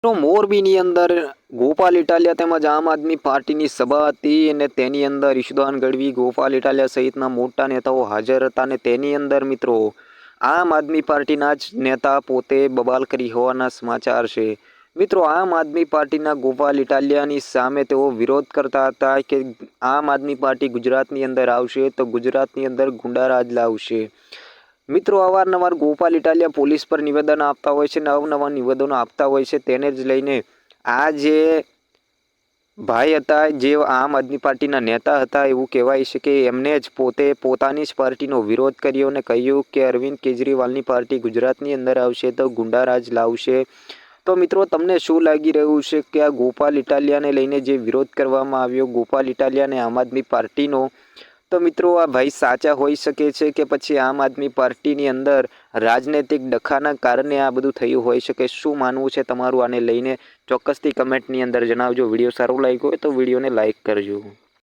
તો મોરબીની અંદર ગોપાલ ઇટાલિયા તેમજ આમ આદમી પાર્ટીની સભા હતી અને તેની અંદર ઈશુદાન ગઢવી, ગોપાલ ઇટાલિયા સહિતના મોટા નેતાઓ હાજર હતા અને તેની અંદર મિત્રો આમ આદમી પાર્ટીના જ નેતા પોતે બબાલ કરી હોવાના સમાચાર છે। મિત્રો આમ આદમી પાર્ટીના ગોપાલ ઇટાલિયાની સામે તેઓ વિરોધ કરતા હતા કે આમ આદમી પાર્ટી ગુજરાતની અંદર આવશે તો ગુજરાતની અંદર ગુંડારાજ લાવશે। મિત્રો અવારનવાર ગોપાલ ઇટાલિયા પોલીસ પર નિવેદન આપતા હોય છે, નવા નિવેદનો આપતા હોય છે। તેને જ લઈને આ જે ભાઈ હતા, જે આમ આદમી પાર્ટીના નેતા હતા, એવું કહેવાય છે કે એમને જ પોતે પોતાની જ પાર્ટીનો વિરોધ કર્યો અને કહ્યું કે અરવિંદ કેજરીવાલની પાર્ટી ગુજરાતની અંદર આવશે તો ગુંડારાજ લાવશે। તો મિત્રો તમને શું લાગી રહ્યું છે કે આ ગોપાલ ઇટાલિયાને લઈને જે વિરોધ કરવામાં આવ્યો ગોપાલ ઇટાલિયાને આમ આદમી પાર્ટીનો, તો મિત્રો આ ભાઈ સાચા હોઈ શકે છે કે પછી આમ આદમી પાર્ટીની અંદર રાજનૈતિક ડખાના કારણે આ બધું થયું હોઈ શકે? શું માનવું છે તમારું આને લઈને? ચોક્કસથી કમેન્ટની અંદર જણાવજો। વિડીયો સારો લાગ્યો હોય તો વિડીયોને લાઇક કરજો।